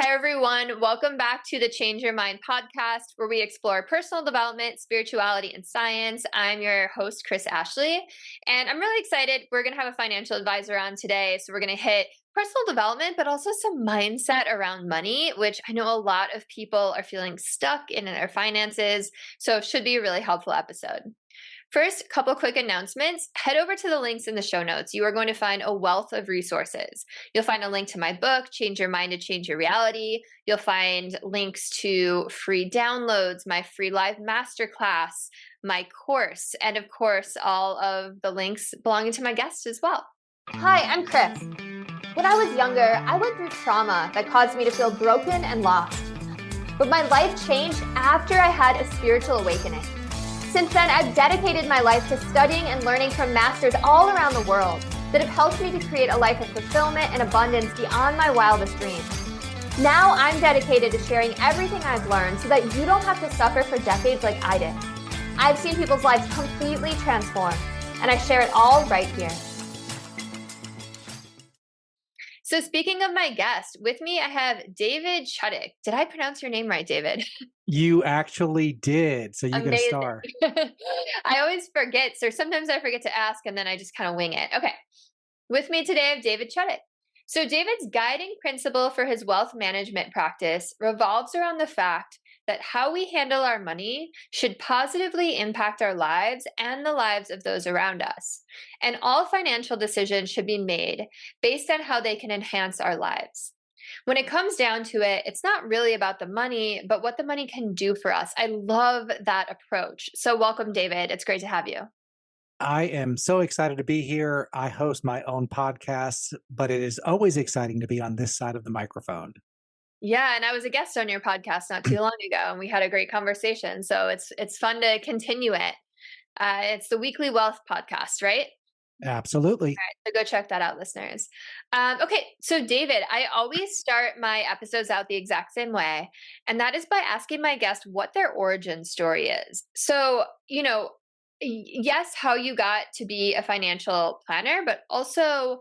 Hi, everyone. Welcome back to the Change Your Mind podcast, where we explore personal development, spirituality, and science. I'm your host, Chris Ashley, and I'm really excited. We're going to have a financial advisor on today. So, we're going to hit personal development, but also some mindset around money, which I know a lot of people are feeling stuck in their finances. So, it should be a really helpful episode. First, a couple quick announcements. Head over to the links in the show notes. You are going to find a wealth of resources. You'll find a link to my book, Change Your Mind to Change Your Reality. You'll find links to free downloads, my free live masterclass, my course, and of course, all of the links belonging to my guests as well. Hi, I'm Chris. When I was younger, I went through trauma that caused me to feel broken and lost. But my life changed after I had a spiritual awakening. Since then, I've dedicated my life to studying and learning from masters all around the world that have helped me to create a life of fulfillment and abundance beyond my wildest dreams. Now I'm dedicated to sharing everything I've learned so that you don't have to suffer for decades like I did. I've seen people's lives completely transform, and I share it all right here. So speaking of my guest, with me I have David Chudyk. Did I pronounce your name right, David? You actually did. So you get a Amazing. star. I always forget. So sometimes I forget to ask and then I just kind of wing it. Okay. With me today I have David Chudyk. So David's guiding principle for his wealth management practice revolves around the fact that how we handle our money should positively impact our lives and the lives of those around us. And all financial decisions should be made based on how they can enhance our lives. When it comes down to it, it's not really about the money, but what the money can do for us. I love that approach. So welcome, David. It's great to have you. I am so excited to be here. I host my own podcast, but it is always exciting to be on this side of the microphone. Yeah, and I was a guest on your podcast not too long ago, and we had a great conversation. So it's fun to continue it. It's the Weekly Wealth Podcast, right? Absolutely. All right, so go check that out, listeners. Okay, so David, I always start my episodes out the exact same way, and that is by asking my guest what their origin story is. So, yes, how you got to be a financial planner, but also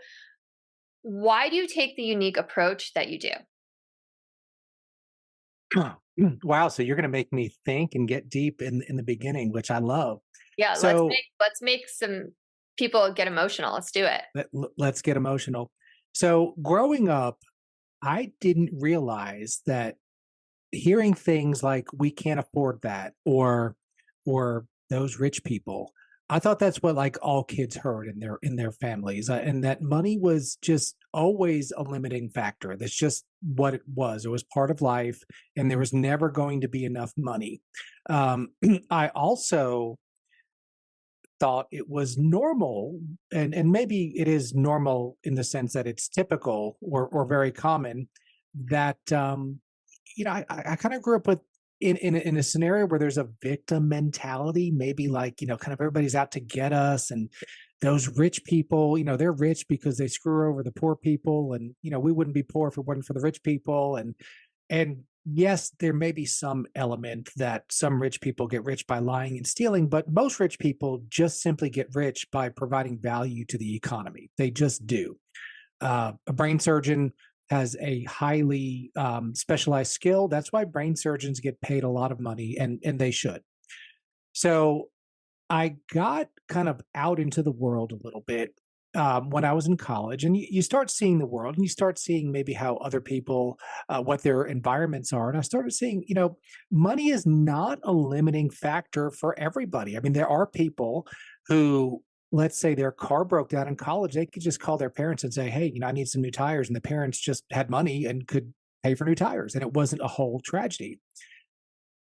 why do you take the unique approach that you do? Wow. So you're going to make me think and get deep in the beginning, which I love. Yeah, So let's make some people get emotional. Let's do it. let's get emotional. So growing up, I didn't realize that hearing things like we can't afford that or those rich people, I thought that's what like all kids heard in their families, and that money was just always a limiting factor. That's just what it was. It was part of life, and there was never going to be enough money. I also thought it was normal, and maybe it is normal in the sense that it's typical or very common, that I kind of grew up with in a scenario where there's a victim mentality, maybe like, kind of everybody's out to get us, and those rich people, they're rich because they screw over the poor people, and we wouldn't be poor if it wasn't for the rich people, and yes, there may be some element that some rich people get rich by lying and stealing, but most rich people just simply get rich by providing value to the economy. They just do. A brain surgeon has a highly specialized skill. That's why brain surgeons get paid a lot of money, and they should. So I got kind of out into the world a little bit when I was in college, and you start seeing the world, and you start seeing maybe how other people, what their environments are. And I started seeing, money is not a limiting factor for everybody. I mean, there are people who, let's say their car broke down in college, they could just call their parents and say, hey, I need some new tires. And the parents just had money and could pay for new tires. And it wasn't a whole tragedy.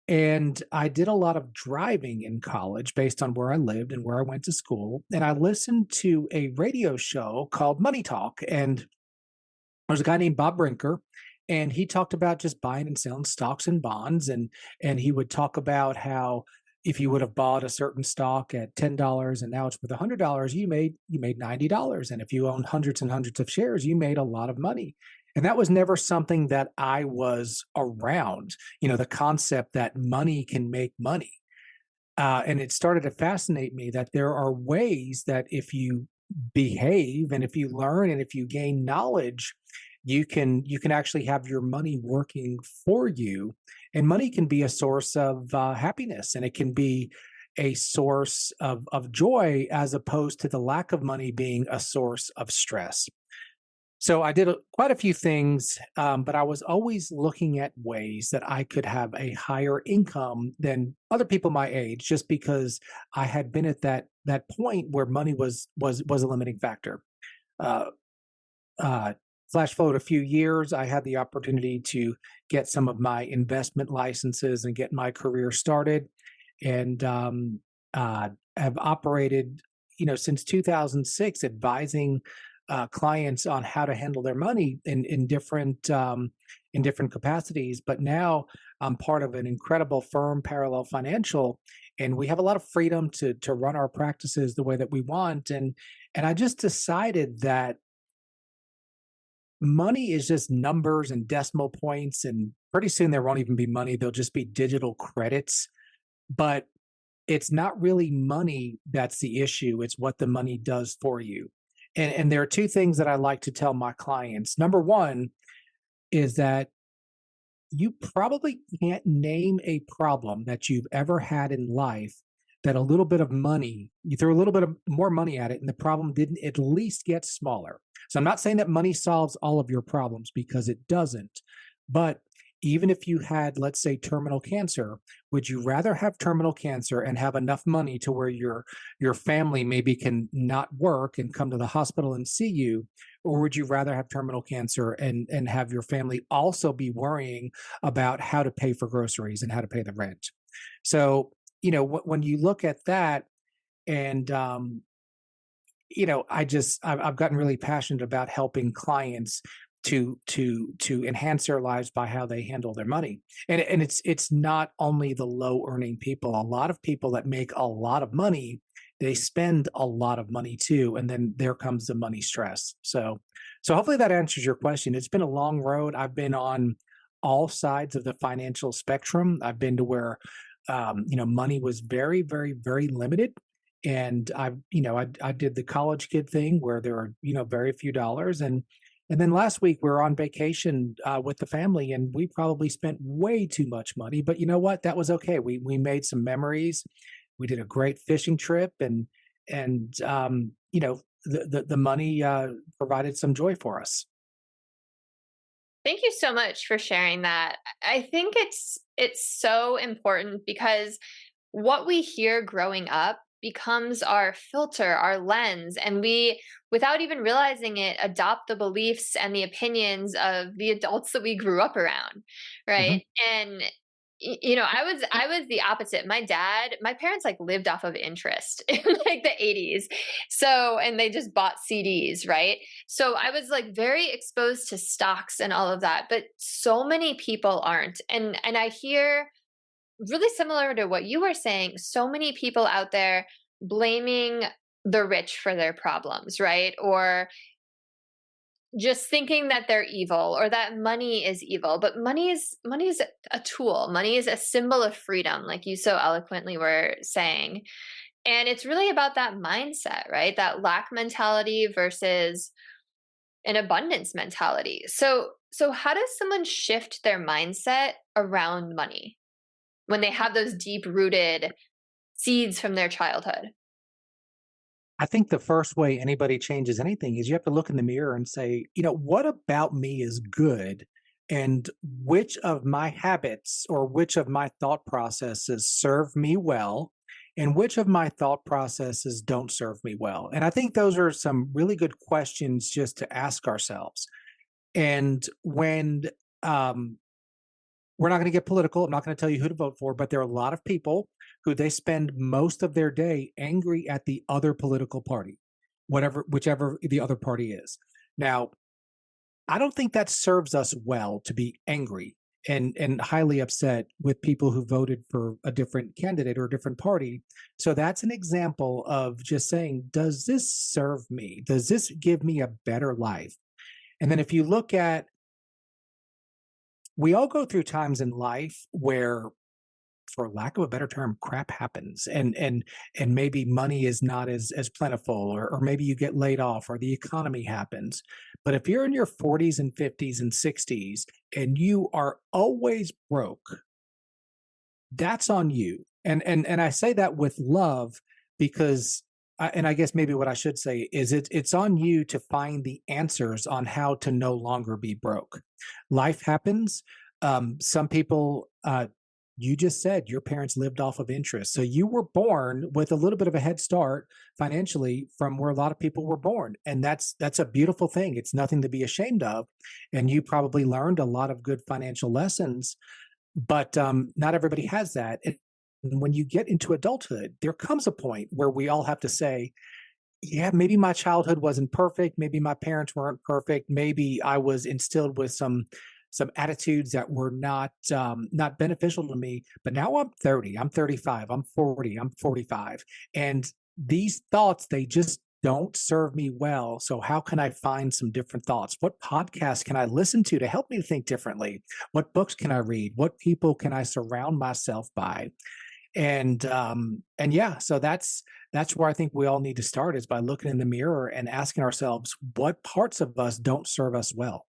And I did a lot of driving in college based on where I lived and where I went to school. And I listened to a radio show called Money Talk. And there's a guy named Bob Brinker, and he talked about just buying and selling stocks and bonds. And he would talk about how if you would have bought a certain stock at $10 and now it's worth $100, you made $90. And if you own hundreds and hundreds of shares, you made a lot of money. And that was never something that I was around, the concept that money can make money. And it started to fascinate me that there are ways that if you behave and if you learn and if you gain knowledge, You can actually have your money working for you, and money can be a source of happiness, and it can be a source of joy, as opposed to the lack of money being a source of stress. So I did quite a few things, but I was always looking at ways that I could have a higher income than other people my age, just because I had been at that point where money was a limiting factor. Uh, uh, Flash forward a few years, I had the opportunity to get some of my investment licenses and get my career started, and have operated, since 2006, advising clients on how to handle their money in different capacities. But now I'm part of an incredible firm, Parallel Financial, and we have a lot of freedom to run our practices the way that we want. And I just decided that money is just numbers and decimal points, and pretty soon there won't even be money. They'll just be digital credits. But it's not really money that's the issue. It's what the money does for you. And there are two things that I like to tell my clients. Number one is that you probably can't name a problem that you've ever had in life that a little bit of money, you throw a little bit of more money at it, and the problem didn't at least get smaller. So I'm not saying that money solves all of your problems, because it doesn't. But even if you had, let's say, terminal cancer, would you rather have terminal cancer and have enough money to where your family maybe can not work and come to the hospital and see you? Or would you rather have terminal cancer and have your family also be worrying about how to pay for groceries and how to pay the rent? So, when you look at that, and I've gotten really passionate about helping clients to enhance their lives by how they handle their money. And it's not only the low earning people. A lot of people that make a lot of money, they spend a lot of money too, and then there comes the money stress. So hopefully that answers your question. It's been a long road. I've been on all sides of the financial spectrum. I've been to where money was very, very, very limited. And I did the college kid thing where there are, very few dollars. And then last week we were on vacation with the family, and we probably spent way too much money. But you know what? That was okay. We made some memories. We did a great fishing trip, and the money provided some joy for us. Thank you so much for sharing that. I think it's so important because what we hear growing up becomes our filter, our lens, and we, without even realizing it, adopt the beliefs and the opinions of the adults that we grew up around, Mhm. right? And I was the opposite. My parents like lived off of interest in like the 80s. So, and they just bought CDs, right? So I was like very exposed to stocks and all of that, but so many people aren't. And I hear really similar to what you were saying, so many people out there blaming the rich for their problems, right? Or just thinking that they're evil or that money is evil. But money is a tool. Money is a symbol of freedom, like you so eloquently were saying. And it's really about that mindset, right? That lack mentality versus an abundance mentality. So how does someone shift their mindset around money when they have those deep rooted seeds from their childhood? I think the first way anybody changes anything is you have to look in the mirror and say, what about me is good? And which of my habits or which of my thought processes serve me well? And which of my thought processes don't serve me well? And I think those are some really good questions just to ask ourselves. And when we're not going to get political. I'm not going to tell you who to vote for, but there are a lot of people who they spend most of their day angry at the other political party, whichever the other party is. Now, I don't think that serves us well to be angry and highly upset with people who voted for a different candidate or a different party. So that's an example of just saying, does this serve me? Does this give me a better life? And then if you look at, we all go through times in life where for lack of a better term, crap happens, and maybe money is not as plentiful, or maybe you get laid off, or the economy happens. But if you're in your 40s and 50s and 60s and you are always broke, that's on you. And I say that with love, because and I guess maybe what I should say is it's on you to find the answers on how to no longer be broke. Life happens. Some people, you just said your parents lived off of interest. So you were born with a little bit of a head start financially from where a lot of people were born. And that's a beautiful thing. It's nothing to be ashamed of. And you probably learned a lot of good financial lessons, but not everybody has that. And when you get into adulthood, there comes a point where we all have to say, yeah, maybe my childhood wasn't perfect. Maybe my parents weren't perfect. Maybe I was instilled with some attitudes that were not beneficial to me. But now I'm 30, I'm 35, I'm 40, I'm 45, and these thoughts, they just don't serve me well. So how can I find some different thoughts? What podcasts can I listen to help me think differently? What books can I read? What people can I surround myself by? And yeah, so that's where I think we all need to start, is by looking in the mirror and asking ourselves what parts of us don't serve us well.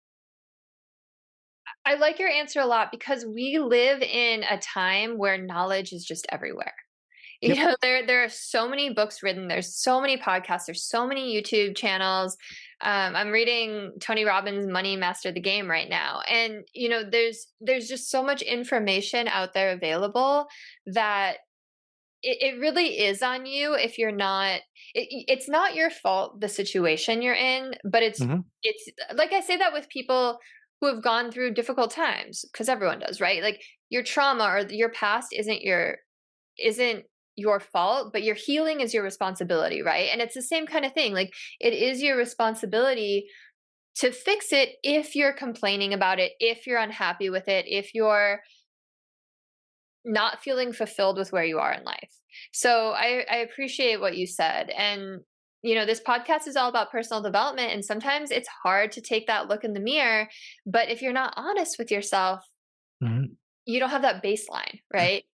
I like your answer a lot because we live in a time where knowledge is just everywhere. Yep. There are so many books written, there's so many podcasts, there's so many YouTube channels. I'm reading Tony Robbins' Money Master the Game right now. And there's just so much information out there available that it really is on you if you're not it's not your fault, the situation you're in, but Hmm. it's like, I say that with people who have gone through difficult times, because everyone does, right? Like, your trauma or your past isn't your fault, but your healing is your responsibility, right? And it's the same kind of thing. Like, it is your responsibility to fix it if you're complaining about it, if you're unhappy with it, if you're not feeling fulfilled with where you are in life. So I appreciate what you said. And this podcast is all about personal development, and sometimes it's hard to take that look in the mirror, but if you're not honest with yourself, Hmm. you don't have that baseline, right?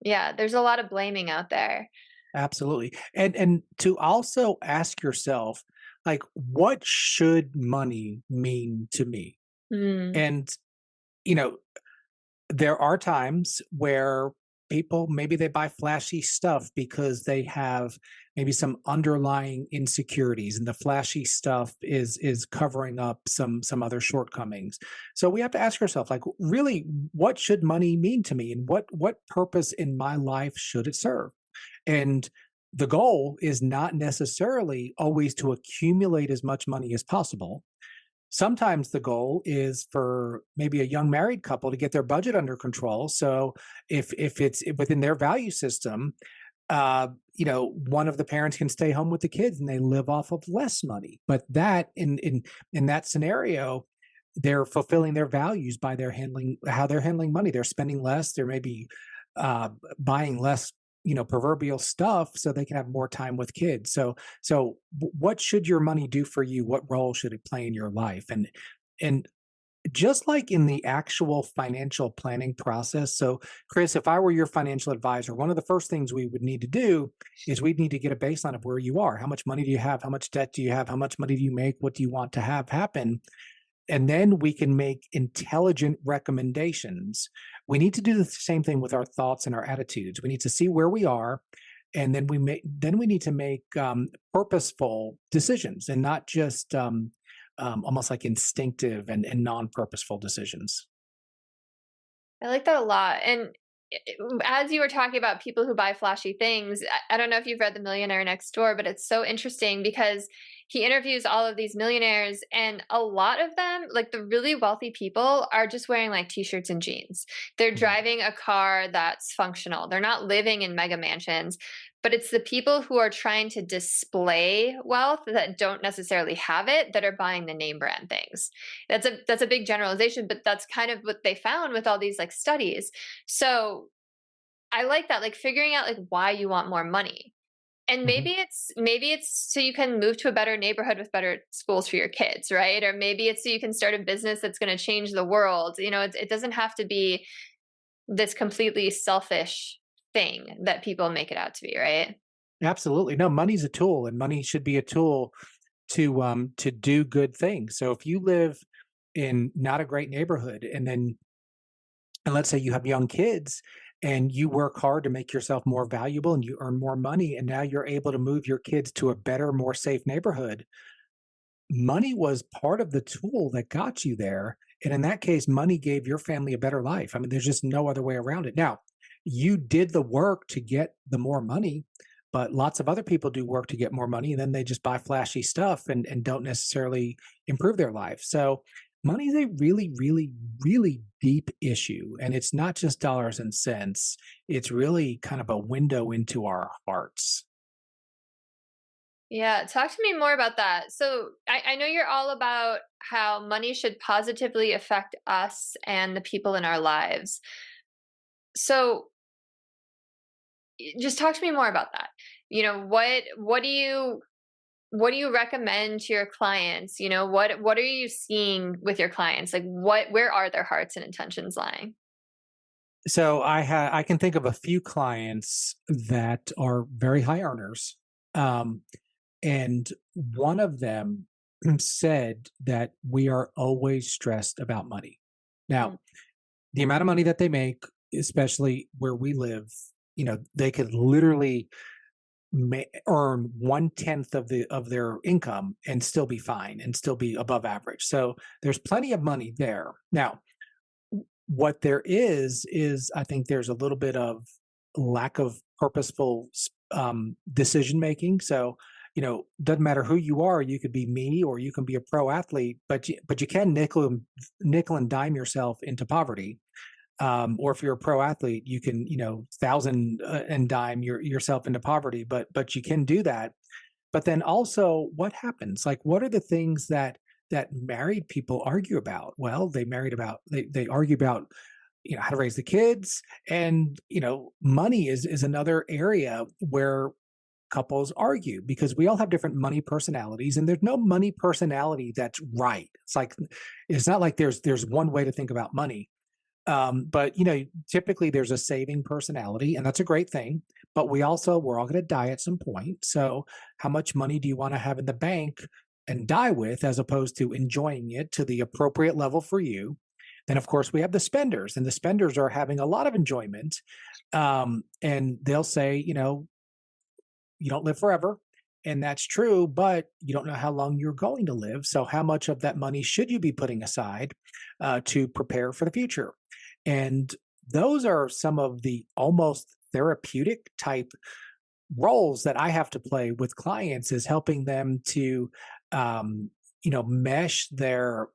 Yeah, there's a lot of blaming out there. Absolutely. And to also ask yourself, like, what should money mean to me? Mm. And you know, there are times where people, maybe they buy flashy stuff because they have maybe some underlying insecurities, and the flashy stuff is covering up some other shortcomings. So we have to ask ourselves, like, really, what should money mean to me, and what purpose in my life should it serve? And the goal is not necessarily always to accumulate as much money as possible. Sometimes the goal is for maybe a young married couple to get their budget under control. So if it's within their value system, one of the parents can stay home with the kids and they live off of less money. But that in that scenario, they're fulfilling their values by their handling how they're handling money. They're spending less. They're maybe uh, buying less, proverbial stuff, so they can have more time with kids. So what should your money do for you? What role should it play in your life? And just like in the actual financial planning process. So, Chris, if I were your financial advisor, one of the first things we would need to do is we'd need to get a baseline of where you are. How much money do you have? How much debt do you have? How much money do you make? What do you want to have happen? And then we can make intelligent recommendations. We need to do the same thing with our thoughts and our attitudes. We need to see where we are, and then we need to make purposeful decisions, and not just almost like instinctive and non-purposeful decisions. I like that a lot. And as you were talking about people who buy flashy things, I don't know if you've read The Millionaire Next Door, but it's so interesting because he interviews all of these millionaires, and a lot of them, like the really wealthy people, are just wearing like t-shirts and jeans. They're Mhm. driving a car that's functional. They're not living in mega mansions, but it's the people who are trying to display wealth that don't necessarily have it that are buying the name brand things. That's a big generalization, but that's kind of what they found with all these like studies. So I like that, like figuring out like why you want more money. And Mhm. maybe it's so you can move to a better neighborhood with better schools for your kids, right? Or maybe it's so you can start a business that's going to change the world. It doesn't have to be this completely selfish thing that people make it out to be, right? Absolutely. No, money's a tool, and money should be a tool to do good things. So if you live in not a great neighborhood, and let's say you have young kids and you work hard to make yourself more valuable and you earn more money, and now you're able to move your kids to a better, more safe neighborhood, money was part of the tool that got you there. And in that case, money gave your family a better life. I mean, there's just no other way around it. Now, you did the work to get the more money, but lots of other people do work to get more money, and then they just buy flashy stuff and don't necessarily improve their life. So money is a really, really, really deep issue. And it's not just dollars and cents. It's really kind of a window into our hearts. Yeah, talk to me more about that. So I know you're all about how money should positively affect us and the people in our lives. So just talk to me more about that. What do you recommend to your clients? What are you seeing with your clients? Like where are their hearts and intentions lying? So I can think of a few clients that are very high earners. Um, and one of them said that we are always stressed about money. Now, Mm, the amount of money that they make, especially where we live, they could literally earn 1/10 of their income and still be fine and still be above average. So there's plenty of money there. Now, what there is I think there's a little bit of lack of purposeful decision making. So doesn't matter who you are, you could be me or you can be a pro athlete, but you can nickel and dime yourself into poverty. Or if you're a pro athlete, you can thousand and dime yourself into poverty, but you can do that. But then also, what happens? Like, what are the things that married people argue about? Well, they argue about how to raise the kids, and money is another area where couples argue, because we all have different money personalities, and there's no money personality that's right. It's not like there's one way to think about money. But typically there's a saving personality, and that's a great thing. But we're all going to die at some point. So how much money do you want to have in the bank and die with, as opposed to enjoying it to the appropriate level for you? Then of course we have the spenders, and the spenders are having a lot of enjoyment. And they'll say, you don't live forever. And that's true, but you don't know how long you're going to live. So, how much of that money should you be putting aside to prepare for the future? And those are some of the almost therapeutic type roles that I have to play with clients, is helping them to, mesh their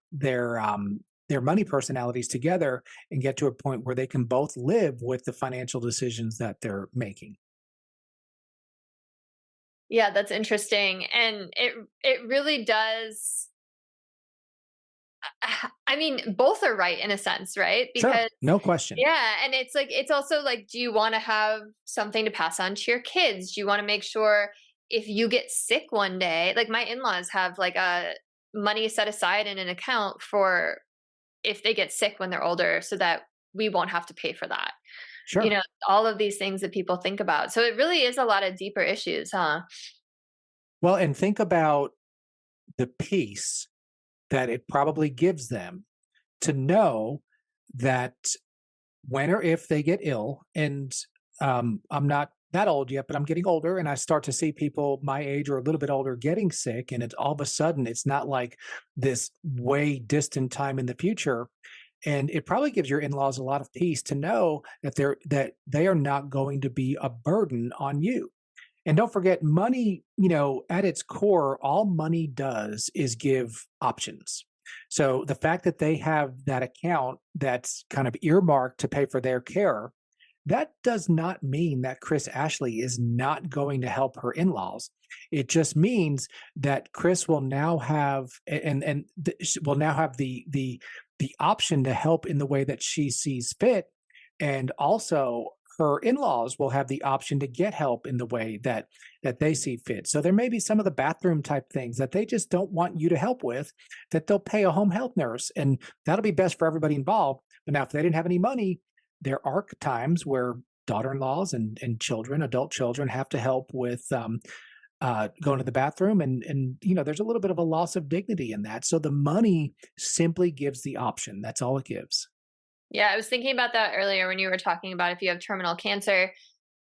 money personalities together and get to a point where they can both live with the financial decisions that they're making. yeah, that's interesting. And it really does. I mean, both are right in a sense, right? Sure, Because no question. yeah, and it's also like, do you want to have something to pass on to your kids? Do you want to make sure if you get sick one day, like my in-laws have like a money set aside in an account for if they get sick when they're older, so that we won't have to pay for that. You Sure. know, all of these things that people think about. So it really is a lot of deeper issues, huh? Well, and think about the peace that it probably gives them to know that when or if they get ill, and I'm not that old yet, but I'm getting older, and I start to see people my age or a little bit older getting sick, and it's all of a sudden it's not like this way distant time in the future. And it probably gives your in-laws a lot of peace to know that they are not going to be a burden on you. And don't forget, money, at its core, all money does is give options. So the fact that they have that account that's kind of earmarked to pay for their care, that does not mean that Chris Ashley is not going to help her in-laws. It just means that Chris will now have will now have the option to help in the way that she sees fit, and also her in-laws will have the option to get help in the way that they see fit. So there may be some of the bathroom type things that they just don't want you to help with, that they'll pay a home health nurse, and that'll be best for everybody involved. But now if they didn't have any money, there are times where daughter-in-laws and children, adult children, have to help with going to the bathroom, and there's a little bit of a loss of dignity in that. So the money simply gives the option. That's all it gives. Yeah, I was thinking about that earlier when you were talking about if you have terminal cancer.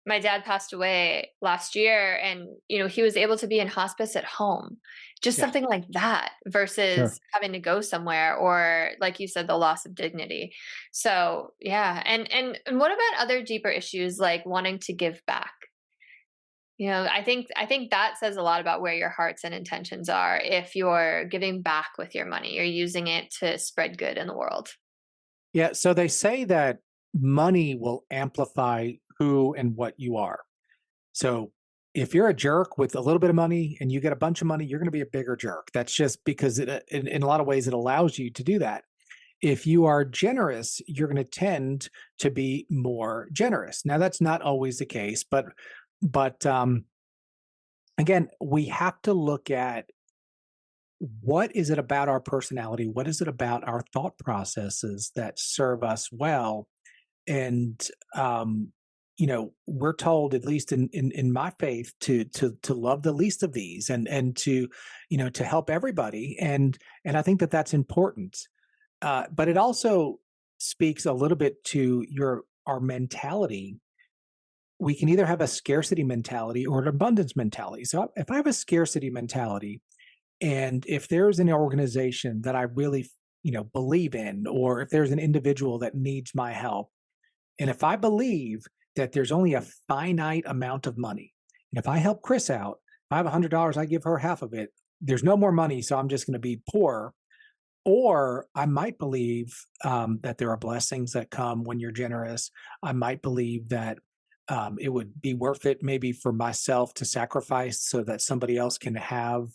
My dad passed away last year, and he was able to be in hospice at home. Just Yeah, something like that sure. versus having to go somewhere, or like you said, the loss of dignity. So, yeah. And what about other deeper issues like wanting to give back? I think that says a lot about where your hearts and intentions are. If you're giving back with your money, you're using it to spread good in the world. Yeah, so they say that money will amplify who and what you are. So if you're a jerk with a little bit of money and you get a bunch of money, you're going to be a bigger jerk. That's just because in a lot of ways it allows you to do that. If you are generous, you're going to tend to be more generous. Now that's not always the case, but again, we have to look at what is it about our personality? What is it about our thought processes that serve us well? And we're told, at least in my faith, to love the least of these, and to to help everybody, and I think that that's important. But it also speaks a little bit to your our mentality. We can either have a scarcity mentality or an abundance mentality. So if I have a scarcity mentality, and if there's an organization that I really believe in, or if there's an individual that needs my help, and if I believe that there's only a finite amount of money, and if I help Chris out, if I have $100, I give her half of it. There's no more money, so I'm just going to be poor. Or I might believe that there are blessings that come when you're generous. I might believe that it would be worth it, maybe for myself, to sacrifice so that somebody else can have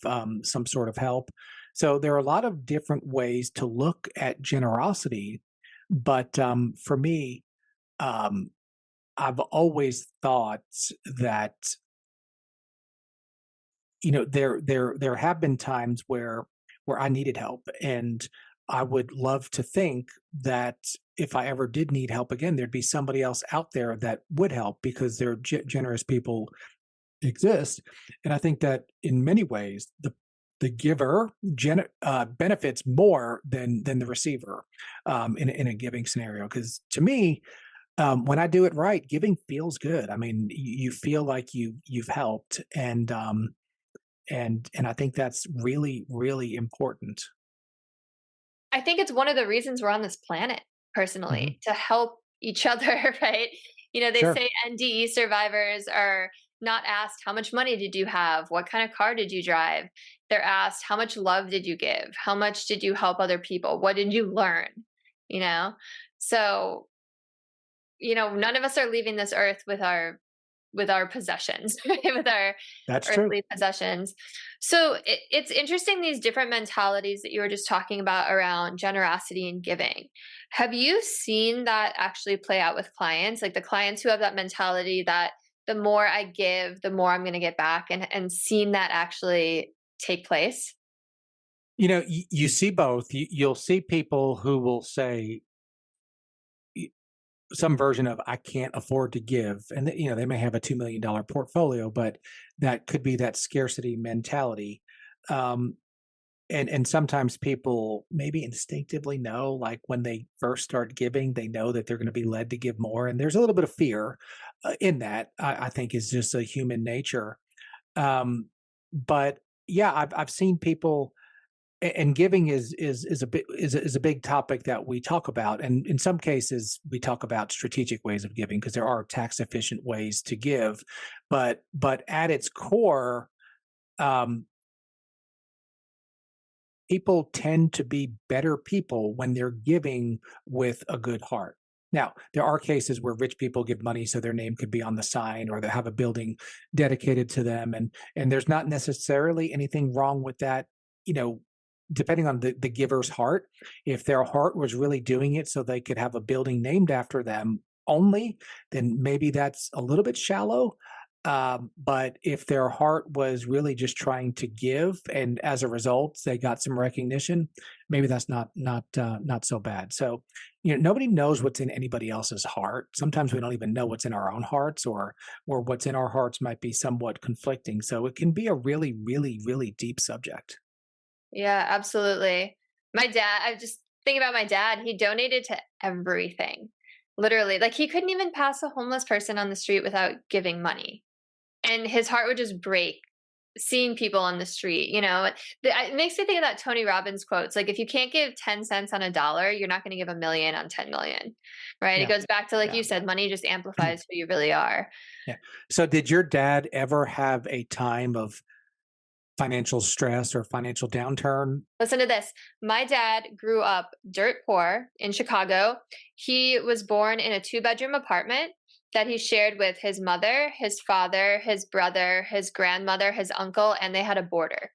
some sort of help. So there are a lot of different ways to look at generosity. But for me, um, I've always thought that there have been times where I needed help, and I would love to think that if I ever did need help again, there'd be somebody else out there that would help, because there are generous people exist. And I think that in many ways, the giver benefits more than the receiver in a giving scenario. Because to me, when I do it right, giving feels good. I mean, you feel like you've helped, and I think that's really, really important. I think it's one of the reasons we're on this planet, Mhm. personally, to help each other, right? They Sure. say NDE survivors are not asked, how much money did you have? What kind of car did you drive? They're asked, how much love did you give? How much did you help other people? What did you learn? You know? So, none of us are leaving this earth with our possessions, right? With our That's true. earthly possessions. So it's interesting, these different mentalities that you were just talking about around generosity and giving. Have you seen that actually play out with clients? Like the clients who have that mentality that the more I give, the more I'm going to get back, and seen that actually take place? You see both. You'll see people who will say y- some version of "I can't afford to give," and they may have a $2 million portfolio, but that could be that scarcity mentality. Um, and sometimes people maybe instinctively know, like when they first start giving, they know that they're going to be led to give more, and there's a little bit of fear in that. I think is just a human nature. But yeah, I've seen people, and giving is a big topic that we talk about, and in some cases we talk about strategic ways of giving, because there are tax efficient ways to give, but at its core, um, people tend to be better people when they're giving with a good heart. Now, there are cases where rich people give money so their name could be on the sign, or they have a building dedicated to them, and there's not necessarily anything wrong with that, you know, depending on the giver's heart. If their heart was really doing it so they could have a building named after them only, then maybe that's a little bit shallow. But if their heart was really just trying to give, and as a result they got some recognition, maybe that's not so bad. So, nobody knows what's in anybody else's heart. Sometimes we don't even know what's in our own hearts, or what's in our hearts might be somewhat conflicting. So it can be a really, really, really deep subject. Yeah, absolutely. My dad, I just think about my dad, he donated to everything. Literally, like he couldn't even pass a homeless person on the street without giving money. And his heart would just break seeing people on the street, it makes me think of that Tony Robbins quotes, like, if you can't give 10 cents on a dollar, you're not going to give a million on 10 million, right? It Yeah, goes back to, like yeah. you said, money just amplifies who you really are. Yeah. So did your dad ever have a time of financial stress or financial downturn? Listen to this. My dad grew up dirt poor in Chicago. He was born in a two-bedroom apartment that he shared with his mother, his father, his brother, his grandmother, his uncle, and they had a boarder.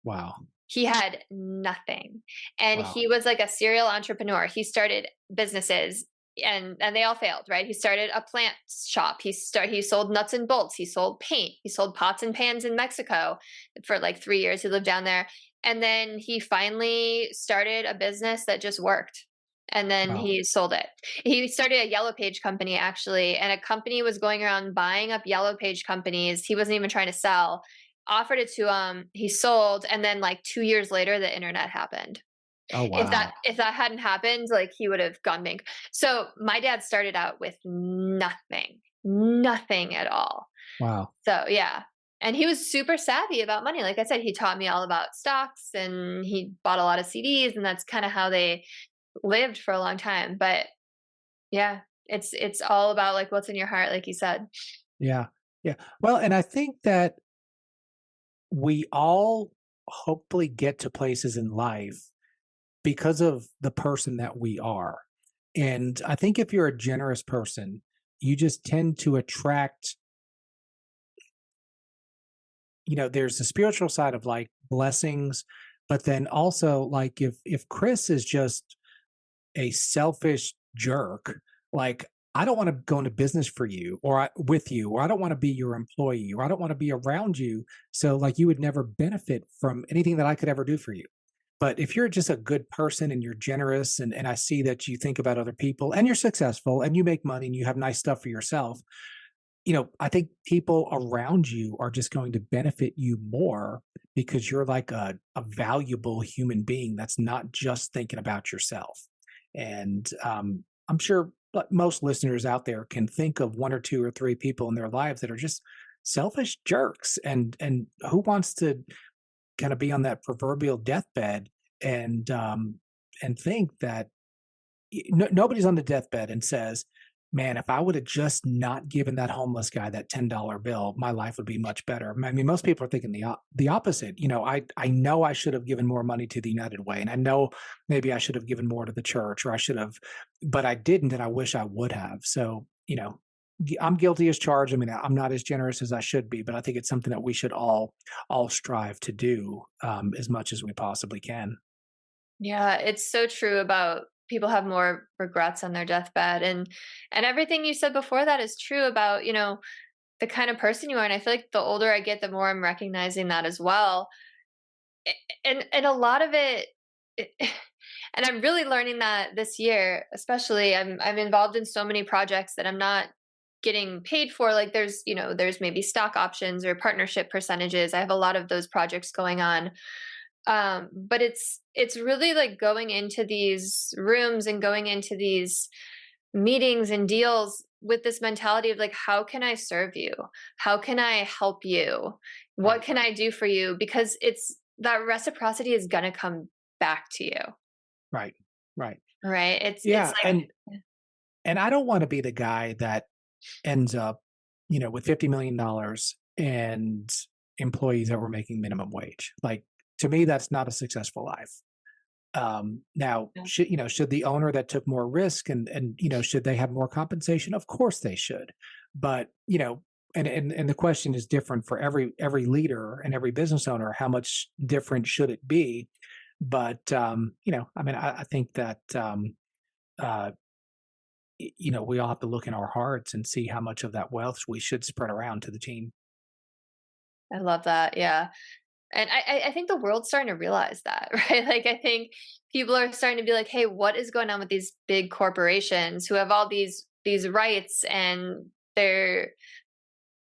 Wow. He had nothing. And Wow. he was like a serial entrepreneur. He started businesses and they all failed, right? He started a plant shop. He sold nuts and bolts. He sold paint. He sold pots and pans in Mexico for like 3 years. He lived down there. And then he finally started a business that just worked. And then Wow. he sold it. He started a yellow page company actually, and a company was going around buying up yellow page companies. He wasn't even trying to sell, offered it to him, he sold, and then like 2 years later the internet happened. Oh, If that wow. if that hadn't happened, like he would have gone bankrupt. So my dad started out with nothing. Nothing at all. Wow. So yeah. And he was super savvy about money. Like I said, he taught me all about stocks and he bought a lot of CDs and that's kind of how they lived for a long time. But yeah, it's all about like what's in your heart, like you said. Yeah. Yeah. Well, and I think that we all hopefully get to places in life because of the person that we are. And I think if you're a generous person, you just tend to attract, there's the spiritual side of like blessings, but then also like if Chris is just a selfish jerk, like I don't want to go into business for you with you, or I don't want to be your employee, or I don't want to be around you. So like you would never benefit from anything that I could ever do for you. But if you're just a good person and you're generous, and I see that you think about other people and you're successful and you make money and you have nice stuff for yourself, I think people around you are just going to benefit you more because you're like a valuable human being that's not just thinking about yourself. And I'm sure most listeners out there can think of one or two or three people in their lives that are just selfish jerks. And who wants to kind of be on that proverbial deathbed and think that nobody's on the deathbed and says, "Man, if I would have just not given that homeless guy that $10 bill, my life would be much better." I mean, most people are thinking the opposite. I know I should have given more money to the United Way, and I know maybe I should have given more to the church, or I should have, but I didn't, and I wish I would have. So, I'm guilty as charged. I mean, I'm not as generous as I should be, but I think it's something that we should all strive to do as much as we possibly can. Yeah, it's so true about people have more regrets on their deathbed and everything you said before that is true about, the kind of person you are. And I feel like the older I get, the more I'm recognizing that as well. And a lot of it and I'm really learning that this year, especially I'm involved in so many projects that I'm not getting paid for. Like there's maybe stock options or partnership percentages. I have a lot of those projects going on, but it's really like going into these rooms and going into these meetings and deals with this mentality of like, how can I serve you, how can I help you, what Right, can I do for you, because it's that reciprocity is going to come back to you, right, right. right? It's Yeah, like and I don't want to be the guy that ends up, with $50 million and employees that were making minimum wage. Like, to me, that's not a successful life. Now, yeah. should the owner that took more risk and should they have more compensation? Of course they should. But, and the question is different for every leader and every business owner. How much different should it be? But I mean, I think that uh we all have to look in our hearts and see how much of that wealth we should spread around to the team. I love that. Yeah. And I think the world's starting to realize that, right? Like, I think people are starting to be like, "Hey, what is going on with these big corporations who have all these rights and they're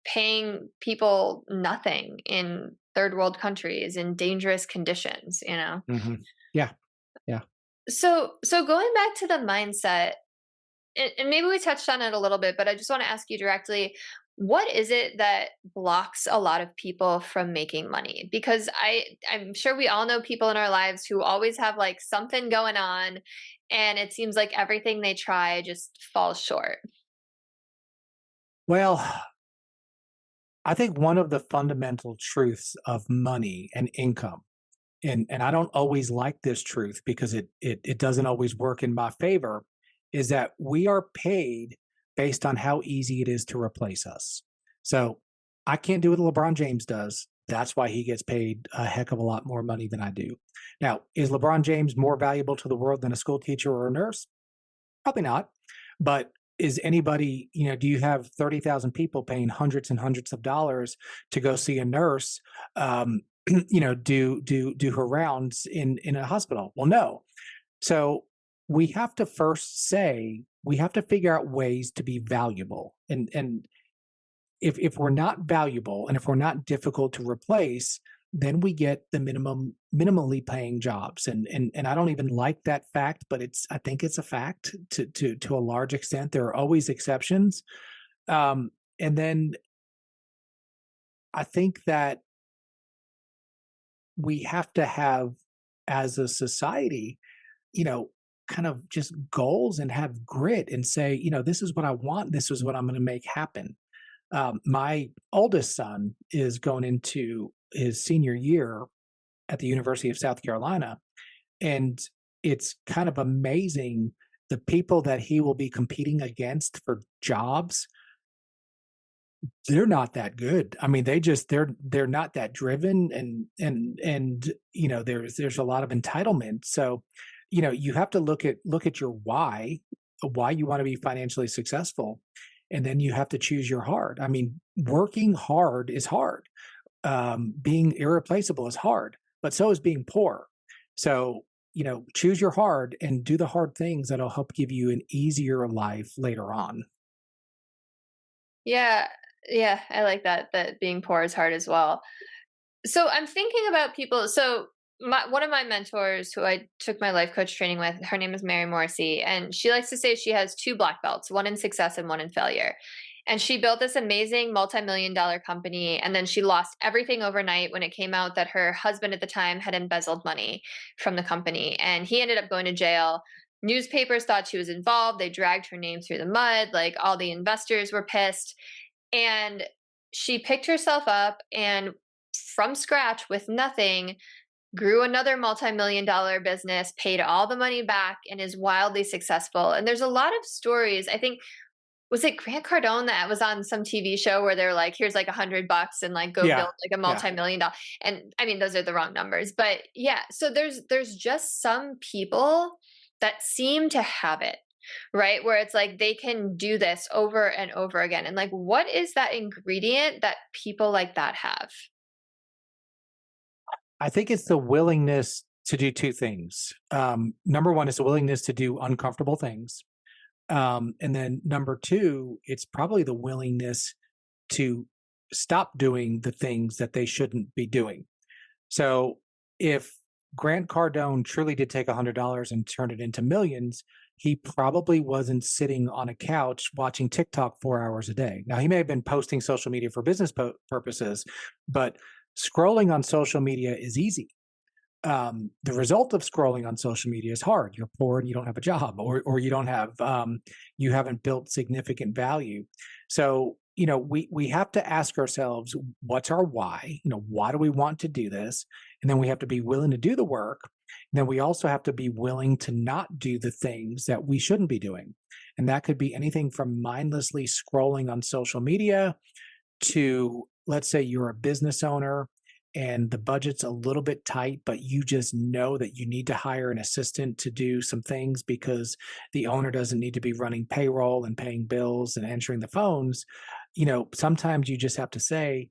paying people nothing in third world countries in dangerous conditions, you know?" Hmm. Yeah, yeah. So going back to the mindset, and maybe we touched on it a little bit, but I just want to ask you directly, what is it that blocks a lot of people from making money? Because I'm sure we all know people in our lives who always have like something going on, and it seems like everything they try just falls short. Well, I think one of the fundamental truths of money and income, and I don't always like this truth because it doesn't always work in my favor, is that we are paid based on how easy it is to replace us. So I can't do what LeBron James does. That's why he gets paid a heck of a lot more money than I do. Now, is LeBron James more valuable to the world than a school teacher or a nurse? Probably not. But is anybody, do you have 30,000 people paying hundreds and hundreds of dollars to go see a nurse, do her rounds in a hospital? Well, no. So we have to first say we have to figure out ways to be valuable. And if we're not valuable and if we're not difficult to replace, then we get the minimally paying jobs. And I don't even like that fact, but I think it's a fact to a large extent. There are always exceptions. And then I think that we have to have, as a society, you know, kind of just goals and have grit and say, this is what I want. This is what I'm going to make happen. My oldest son is going into his senior year at the University of South Carolina, and it's kind of amazing the people that he will be competing against for jobs. They're not that good. I mean, they're not that driven, and there's a lot of entitlement. So, you have to look at your why you want to be financially successful, and then you have to choose your hard. I mean, working hard is hard. Being irreplaceable is hard, but so is being poor. So, choose your hard and do the hard things that'll help give you an easier life later on. Yeah, yeah, I like that. That being poor is hard as well. So I'm thinking about people. So one of my mentors, who I took my life coach training with, her name is Mary Morrissey, and she likes to say she has two black belts, one in success and one in failure. And she built this amazing multi-million dollar company, and then she lost everything overnight when it came out that her husband at the time had embezzled money from the company, and he ended up going to jail. Newspapers thought she was involved. They dragged her name through the mud. Like, all the investors were pissed. And she picked herself up and from scratch with nothing grew another multi-million dollar business, paid all the money back, and is wildly successful. And there's a lot of stories. I think, was it Grant Cardone that was on some TV show where they're like, here's like $100 and like go Yeah, build like a yeah. multi-million dollar. And I mean, those are the wrong numbers, but yeah. So there's just some people that seem to have it, right? Where it's like they can do this over and over again. And like, what is that ingredient that people like that have? I think it's the willingness to do two things. Number one is the willingness to do uncomfortable things. And then number two, it's probably the willingness to stop doing the things that they shouldn't be doing. So if Grant Cardone truly did take $100 and turn it into millions, he probably wasn't sitting on a couch watching TikTok 4 hours a day. Now, he may have been posting social media for business purposes, but scrolling on social media is easy. The result of scrolling on social media is hard. You're poor and you don't have a job, or you don't have you haven't built significant value. So we have to ask ourselves, what's our why? Why do we want to do this? And then we have to be willing to do the work. And then we also have to be willing to not do the things that we shouldn't be doing. And that could be anything from mindlessly scrolling on social media to, let's say you're a business owner and the budget's a little bit tight, but you just know that you need to hire an assistant to do some things because the owner doesn't need to be running payroll and paying bills and answering the phones. Sometimes you just have to say,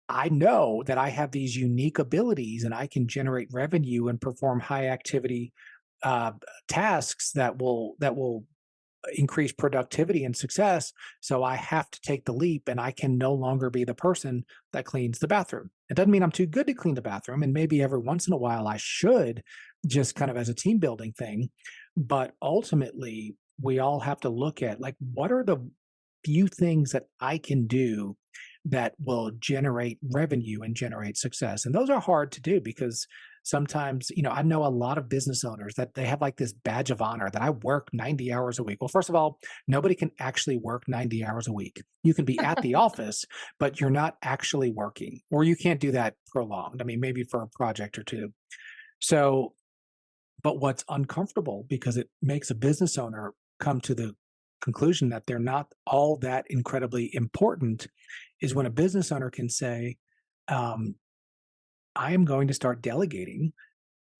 I know that I have these unique abilities and I can generate revenue and perform high activity uh, tasks that will increase productivity and success. So I have to take the leap and I can no longer be the person that cleans the bathroom. It doesn't mean I'm too good to clean the bathroom. And maybe every once in a while I should, just kind of as a team building thing. But ultimately, we all have to look at, like, what are the few things that I can do that will generate revenue and generate success. And those are hard to do because sometimes, I know a lot of business owners that they have like this badge of honor that I work 90 hours a week. Well, first of all, nobody can actually work 90 hours a week. You can be at the office, but you're not actually working, or you can't do that prolonged. I mean, maybe for a project or two. So, but what's uncomfortable, because it makes a business owner come to the conclusion that they're not all that incredibly important, is when a business owner can say, um, I am going to start delegating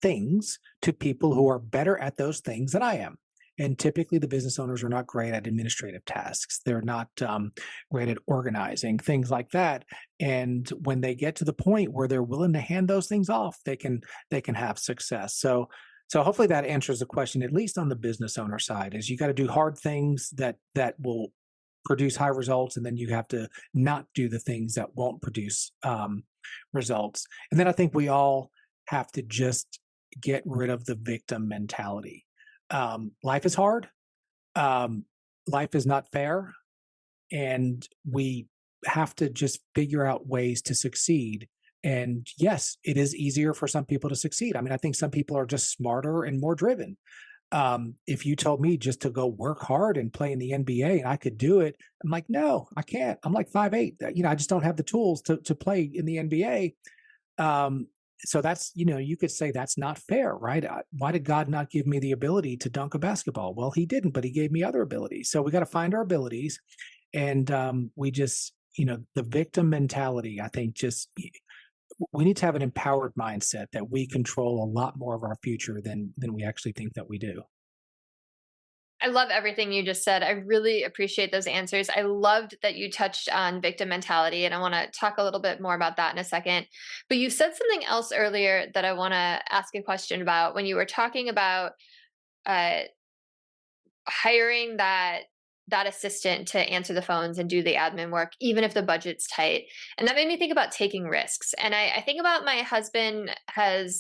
things to people who are better at those things than I am. And typically, the business owners are not great at administrative tasks. They're not great at organizing, things like that. And when they get to the point where they're willing to hand those things off, they can have success. So hopefully that answers the question, at least on the business owner side. Is you got to do hard things that will produce high results, and then you have to not do the things that won't produce results. And then I think we all have to just get rid of the victim mentality. Life is hard. Um, Life is not fair, and we have to just figure out ways to succeed. And yes, it is easier for some people to succeed. I mean, I think some people are just smarter and more driven. If you told me just to go work hard and play in the NBA and I could do it, I'm like, no, I can't. I'm like 5'8". I just don't have the tools to play in the NBA. So that's, you could say that's not fair, right? Why did God not give me the ability to dunk a basketball? Well, he didn't, but he gave me other abilities. So we got to find our abilities. And we just, the victim mentality, I think, just we need to have an empowered mindset that we control a lot more of our future than we actually think that we do. I love everything you just said. I really appreciate those answers. I loved that you touched on victim mentality, and I want to talk a little bit more about that in a second. But you said something else earlier that I want to ask a question about when you were talking about uh, hiring that assistant to answer the phones and do the admin work, even if the budget's tight. And that made me think about taking risks. And I think about my husband.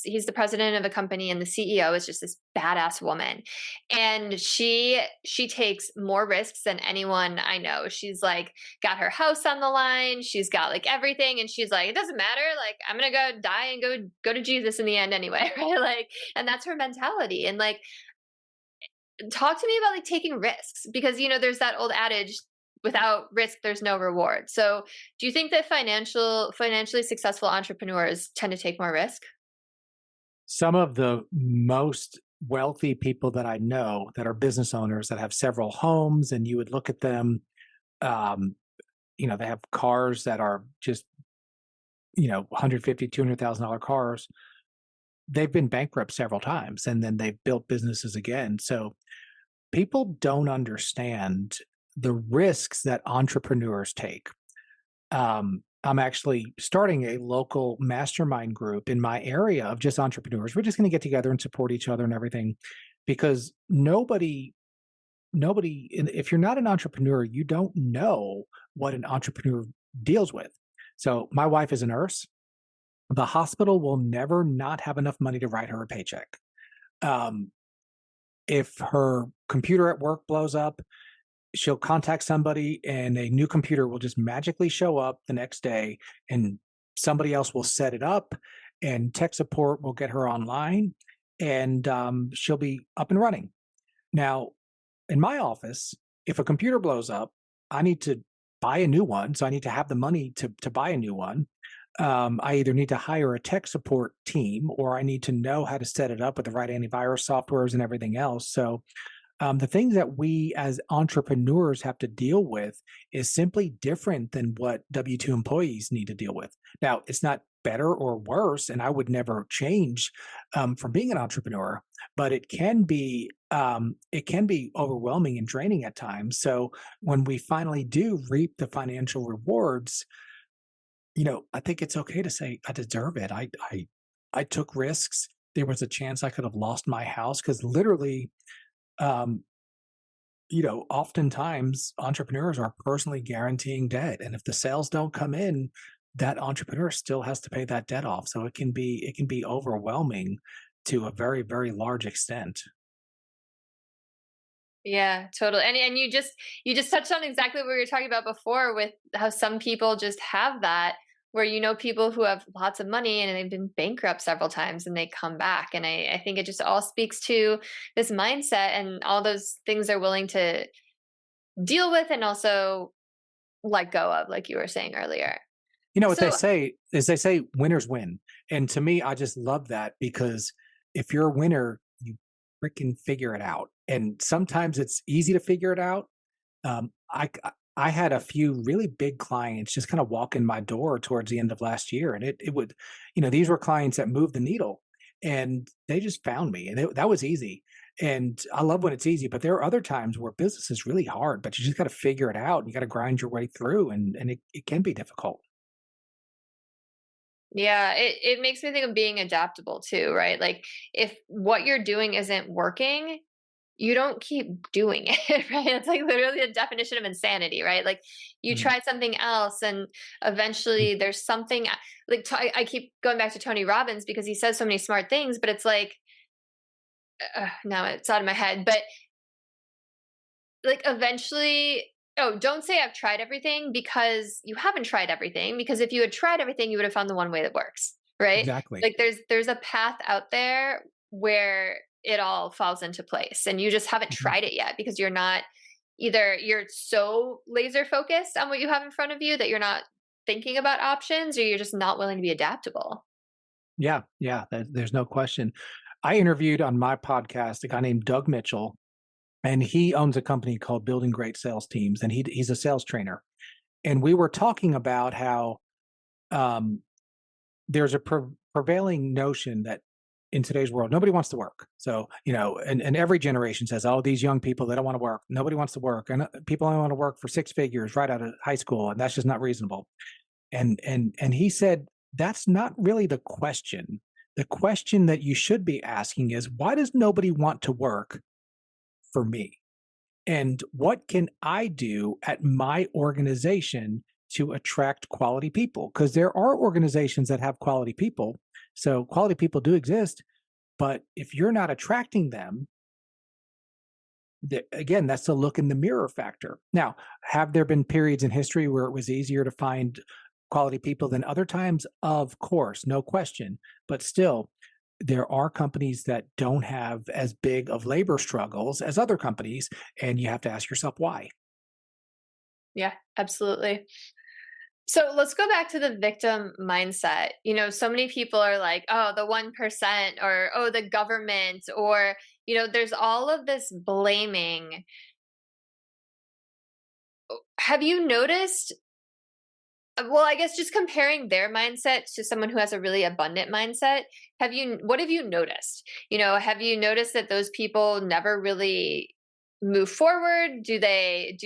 He's the president of a company, and the CEO is just this badass woman. And she takes more risks than anyone I know. She's like got her house on the line. She's got like everything. And she's like, it doesn't matter. Like, I'm gonna go die and go to Jesus in the end anyway. Right. Like, and that's her mentality. And like, talk to me about like taking risks, because there's that old adage, without risk there's no reward. So do you think that financially successful entrepreneurs tend to take more risk? Some of the most wealthy people that I know that are business owners that have several homes, and you would look at them, um, they have cars that are just, 150, $200,000 cars. They've been bankrupt several times, and then they've built businesses again. So people don't understand the risks that entrepreneurs take. I'm actually starting a local mastermind group in my area of just entrepreneurs. We're just going to get together and support each other and everything, because if you're not an entrepreneur, you don't know what an entrepreneur deals with. So my wife is a nurse. The hospital will never not have enough money to write her a paycheck. Um, if her computer at work blows up, she'll contact somebody and a new computer will just magically show up the next day, and somebody else will set it up, and tech support will get her online, and she'll be up and running. Now, in my office, if a computer blows up, I need to buy a new one. So I need to have the money to buy a new one. I either need to hire a tech support team, or I need to know how to set it up with the right antivirus softwares and everything else. So the things that we as entrepreneurs have to deal with is simply different than what W-2 employees need to deal with. Now, it's not better or worse, and I would never change from being an entrepreneur. But it can be overwhelming and draining at times. So when we finally do reap the financial rewards, I think it's okay to say I deserve it. I took risks. There was a chance I could have lost my house because literally, um, oftentimes entrepreneurs are personally guaranteeing debt. And if the sales don't come in, that entrepreneur still has to pay that debt off. So it can be overwhelming to a very, very large extent. Yeah, totally. And you just touched on exactly what we were talking about before with how some people just have that, where people who have lots of money and they've been bankrupt several times and they come back. And I think it just all speaks to this mindset and all those things they're willing to deal with and also let go of, like you were saying earlier. What they So say is they say winners win. And to me, I just love that because if you're a winner, you freaking figure it out. And sometimes it's easy to figure it out. I had a few really big clients just kind of walk in my door towards the end of last year, and it would, these were clients that moved the needle, and they just found me, and that was easy. And I love when it's easy, but there are other times where business is really hard, but you just got to figure it out, and you got to grind your way through, and it can be difficult. yeah, it makes me think of being adaptable too, right? Like if what you're doing isn't working, you don't keep doing it, right? It's like literally the definition of insanity, right? Like you Mm. try something else and eventually there's something like I keep going back to Tony Robbins because he says so many smart things, but it's like now it's out of my head, but like eventually, oh, don't say I've tried everything because you haven't tried everything, because if you had tried everything you would have found the one way that works, right? Exactly. Like there's a path out there where it all falls into place and you just haven't Mhm. tried it yet because you're not, either you're so laser focused on what you have in front of you that you're not thinking about options, or you're just not willing to be adaptable. Yeah, yeah, there's no question. I interviewed on my podcast a guy named Doug Mitchell, and he owns a company called Building Great Sales Teams, and he's a sales trainer. And we were talking about how um, there's a prevailing notion that in today's world nobody wants to work. So and every generation says, "Oh, these young people, they don't want to work. Nobody wants to work, and people only want to work for six figures right out of high school, and that's just not reasonable." And he said that's not really the question. The question that you should be asking is, why does nobody want to work for me? And what can I do at my organization to attract quality people? Because there are organizations that have quality people. So quality people do exist. But if you're not attracting them, again, that's the look in the mirror factor. Now, have there been periods in history where it was easier to find quality people than other times? Of course, no question. But still, there are companies that don't have as big of labor struggles as other companies. And you have to ask yourself why. Yeah, absolutely. So let's go back to the victim mindset. So many people are like, oh, the 1%, or oh, the government, or, there's all of this blaming. Have you noticed? Well, I guess just comparing their mindset to someone who has a really abundant mindset, what have you noticed? Have you noticed that those people never really move forward? Do they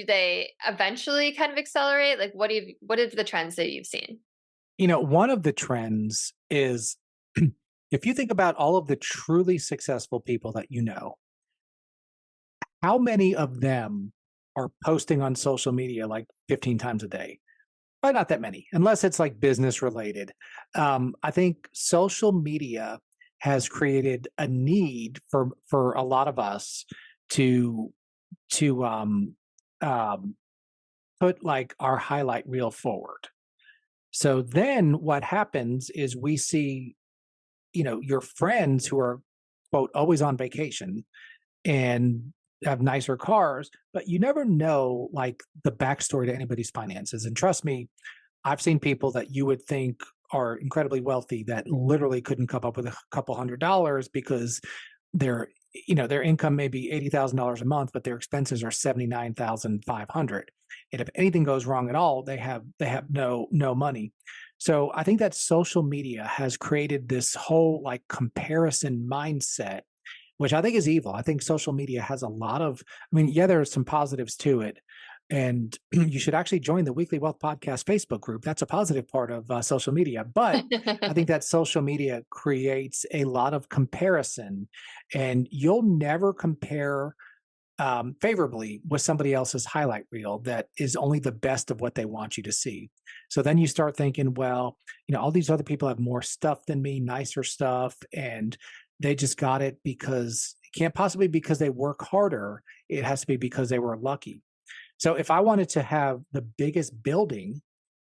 eventually kind of accelerate? Like what are the trends that you've seen? One of the trends is if you think about all of the truly successful people that how many of them are posting on social media like 15 times a day? Probably not that many, unless it's like business related. I think social media has created a need for a lot of us to to um, put like our highlight reel forward. So then what happens is we see, your friends who are quote always on vacation and have nicer cars, but you never know like the backstory to anybody's finances. And trust me, I've seen people that you would think are incredibly wealthy that literally couldn't come up with a couple $100 because their their income may be $80,000 a month, but their expenses are 79,500. And if anything goes wrong at all, they have no money. So I think that social media has created this whole like comparison mindset, which I think is evil. I think social media has a lot of, I mean, yeah, there are some positives to it. And you should actually join the Weekly Wealth Podcast Facebook group. That's a positive part of social media. But I think that social media creates a lot of comparison, and you'll never compare favorably with somebody else's highlight reel that is only the best of what they want you to see. So then you start thinking, well, all these other people have more stuff than me, nicer stuff, and they just got it because it can't possibly be because they work harder. It has to be because they were lucky. So if I wanted to have the biggest building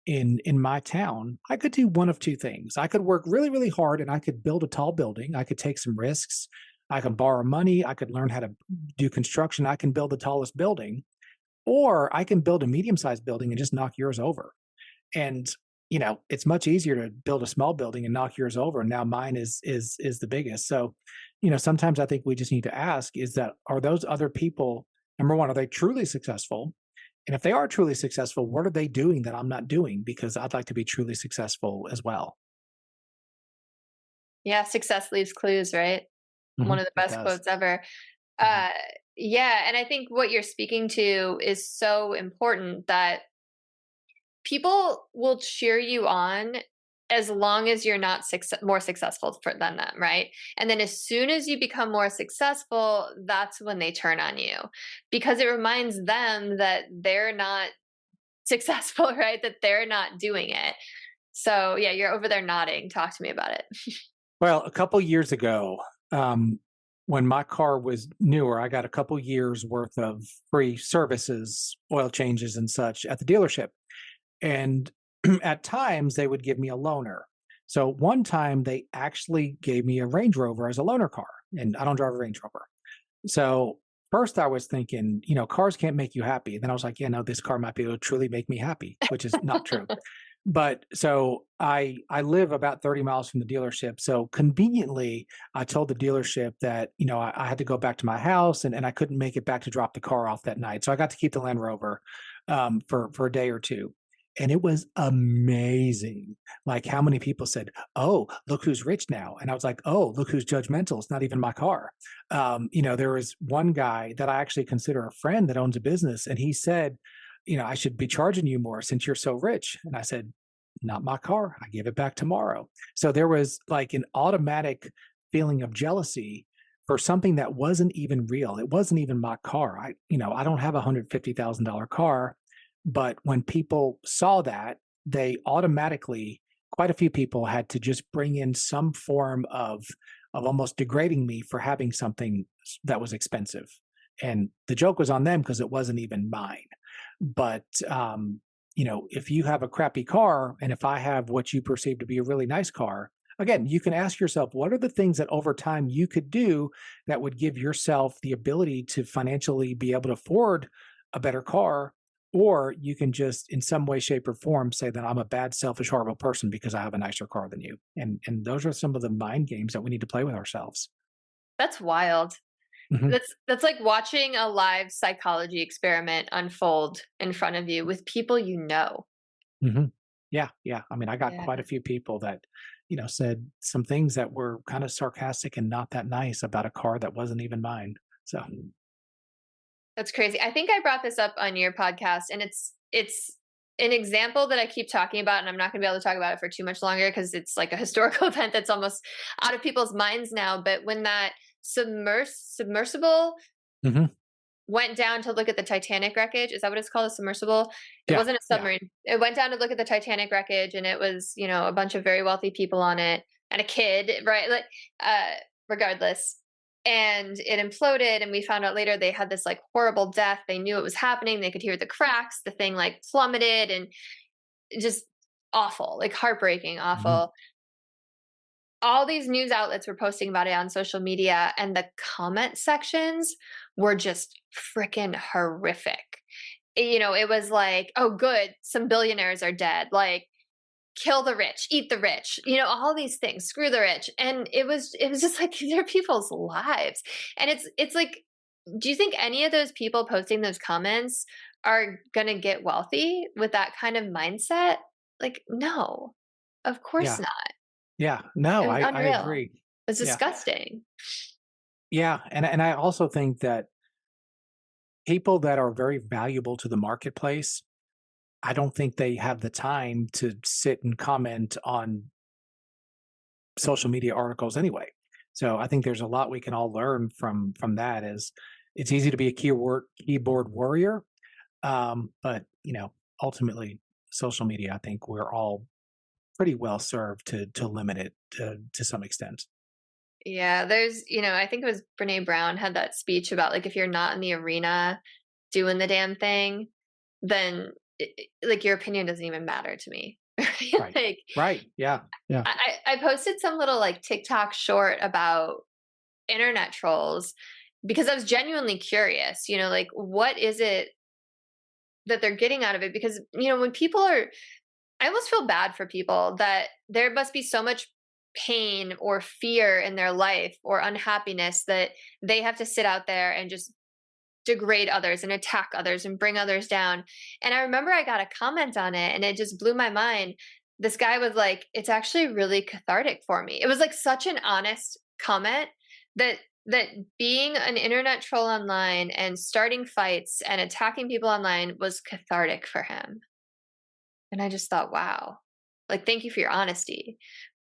in my town, I could do one of two things. I could work really, really hard and I could build a tall building. I could take some risks. I can borrow money. I could learn how to do construction. I can build the tallest building, or I can build a medium-sized building and just knock yours over. And it's much easier to build a small building and knock yours over. And now mine is the biggest. So, sometimes I think we just need to ask: is that are those other people, number one, are they truly successful? And if they are truly successful, what are they doing that I'm not doing? Because I'd like to be truly successful as well. Yeah, success leaves clues, right? One of the It best does. quotes ever. Mhm. Uh, yeah, and I think what you're speaking to is so important that people will cheer you on as long as you're not more successful than them, right? And then as soon as you become more successful, that's when they turn on you because it reminds them that they're not successful, right? That they're not doing it. So, yeah, you're over there nodding. Talk to me about it. Well, a couple years ago, um, when my car was newer, I got a couple years worth of free services, oil changes, and such at the dealership. And at times, they would give me a loaner. So one time, they actually gave me a Range Rover as a loaner car, and I don't drive a Range Rover. So first, I was thinking, cars can't make you happy. Then I was like, yeah, no, this car might be able to truly make me happy, which is not true. But so I live about 30 miles from the dealership. So conveniently, I told the dealership that, I had to go back to my house and I couldn't make it back to drop the car off that night. So I got to keep the Land Rover for a day or two. And it was amazing. Like how many people said, "Oh, look who's rich now." And I was like, "Oh, look who's judgmental. It's not even my car." There was one guy that I actually consider a friend that owns a business, and he said, "I should be charging you more since you're so rich." And I said, "Not my car. I give it back tomorrow." So there was like an automatic feeling of jealousy for something that wasn't even real. It wasn't even my car. I don't have $150,000 car, but when people saw that, they automatically, quite a few people had to just bring in some form of almost degrading me for having something that was expensive. And the joke was on them because it wasn't even mine. But if you have a crappy car and if I have what you perceive to be a really nice car, again, you can ask yourself, what are the things that over time you could do that would give yourself the ability to financially be able to afford a better car? Or you can just, in some way, shape, or form, say that I'm a bad, selfish, horrible person because I have a nicer car than you. And those are some of the mind games that we need to play with ourselves. That's wild. Hmm. That's like watching a live psychology experiment unfold in front of you with people you know. Hmm. Yeah, yeah. I mean, I got Yeah. quite a few people that, said some things that were kind of sarcastic and not that nice about a car that wasn't even mine. So, That's crazy. I think I brought this up on your podcast, and it's an example that I keep talking about, and I'm not going to be able to talk about it for too much longer because it's like a historical event that's almost out of people's minds now. But when that submersible hmm, went down to look at the Titanic wreckage, is that what it's called? A submersible? It yeah, wasn't a yeah. submarine. It went down to look at the Titanic wreckage, and it was a bunch of very wealthy people on it and a kid, right? Like, uh, regardless, and it imploded, and we found out later they had this like horrible death. They knew it was happening. They could hear the cracks. The thing like plummeted, and just awful, like heartbreaking, Hmm. awful. All these news outlets were posting about it on social media, and the comment sections were just freaking horrific. It was like, "Oh, good, some billionaires are dead." Like, "Kill the rich, eat the rich." All these things. Screw the rich. And it was just like these are people's lives. And it's like, do you think any of those people posting those comments are going to get wealthy with that kind of mindset? Like, no, of course Yeah. not. Yeah. No, It was I unreal. agree. It's Yeah. disgusting. Yeah. And I also think that people that are very valuable to the marketplace, I don't think they have the time to sit and comment on social media articles anyway. So I think there's a lot we can all learn from that. Is it's easy to be a keyboard warrior, but ultimately, social media. I think we're all pretty well served to limit it to some extent. Yeah, I think it was Brene Brown had that speech about like if you're not in the arena doing the damn thing, then like your opinion doesn't even matter to me. Right. Like Right. Yeah. Yeah. I posted some little like TikTok short about internet trolls because I was genuinely curious, like what is it that they're getting out of it? Because, when people are, I almost feel bad for people that there must be so much pain or fear in their life or unhappiness that they have to sit out there and just degrade others and attack others and bring others down. And I remember I got a comment on it and it just blew my mind. This guy was like, "It's actually really cathartic for me." It was like such an honest comment that that being an internet troll online and starting fights and attacking people online was cathartic for him. And I just thought, wow. Like, thank you for your honesty.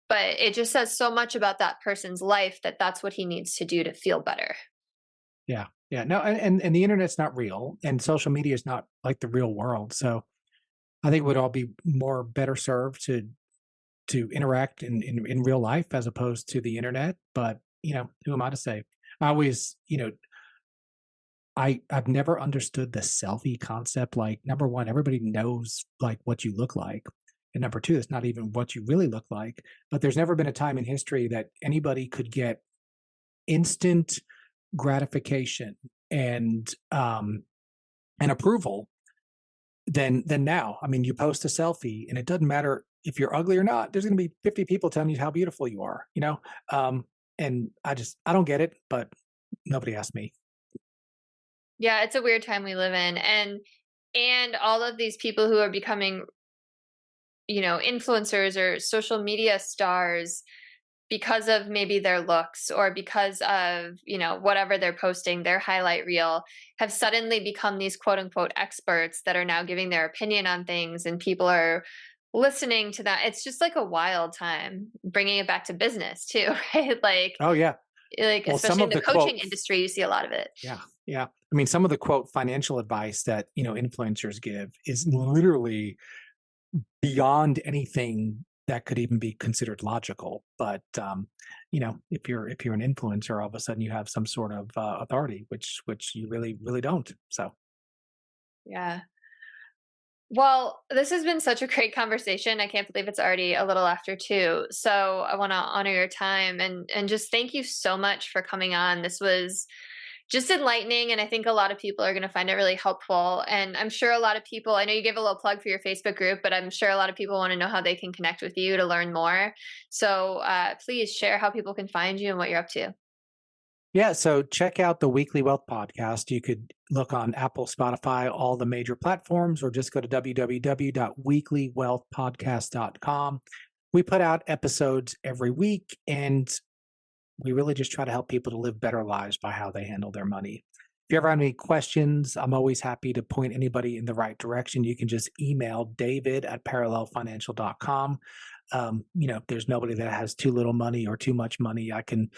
But it just says so much about that person's life that that's what he needs to do to feel better. Yeah. Yeah. No, and the internet's not real, and social media is not like the real world. So I think we'd all be more better served to interact in real life as opposed to the internet. But who am I to say? I always, I've never understood the selfie concept. Like, number one, everybody knows like what you look like. And number two, it's not even what you really look like. But there's never been a time in history that anybody could get instant gratification and approval than now. I mean, you post a selfie and it doesn't matter if you're ugly or not. There's going to be 50 people telling you how beautiful you are, Um, and I don't get it, but nobody asked me. Yeah, it's a weird time we live in. And all of these people who are becoming, influencers or social media stars because of maybe their looks or because of, whatever they're posting, their highlight reel, have suddenly become these quote unquote experts that are now giving their opinion on things and people are listening to that. It's just like a wild time, bringing it back to business too, right? Oh yeah. Like Well, some especially in of the the coaching quote, industry, you see a lot of it. yeah, yeah. I mean, some of the quote financial advice that influencers give is literally beyond anything that could even be considered logical. But if you're an influencer, all of a sudden you have some sort of authority, which you really don't. So Yeah. Well, this has been such a great conversation. I can't believe it's already a little after 2. So I want to honor your time and just thank you so much for coming on. This was just enlightening, and I think a lot of people are going to find it really helpful. And I'm sure a lot of people, I know you gave a little plug for your Facebook group, but I'm sure a lot of people want to know how they can connect with you to learn more. So please share how people can find you and what you're up to. yeah, so check out the Weekly Wealth Podcast. You could look on Apple, Spotify, all the major platforms, or just go to www.weeklywealthpodcast.com. We put out episodes every week, and we really just try to help people to live better lives by how they handle their money. If you ever have any questions, I'm always happy to point anybody in the right direction. You can just email david@parallelfinancial.com. If there's nobody that has too little money or too much money, I can,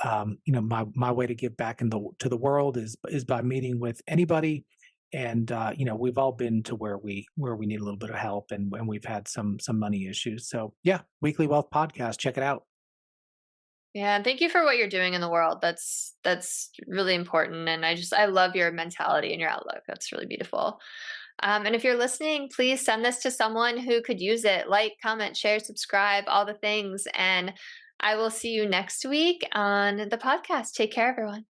my way to give back to the world is by meeting with anybody. And we've all been to where we need a little bit of help, and we've had some money issues. So yeah, Weekly Wealth Podcast, check it out. Yeah, and thank you for what you're doing in the world. That's really important, and I love your mentality and your outlook. That's really beautiful. And if you're listening, please send this to someone who could use it. Like, comment, share, subscribe, all the things. And I will see you next week on the podcast. Take care, everyone.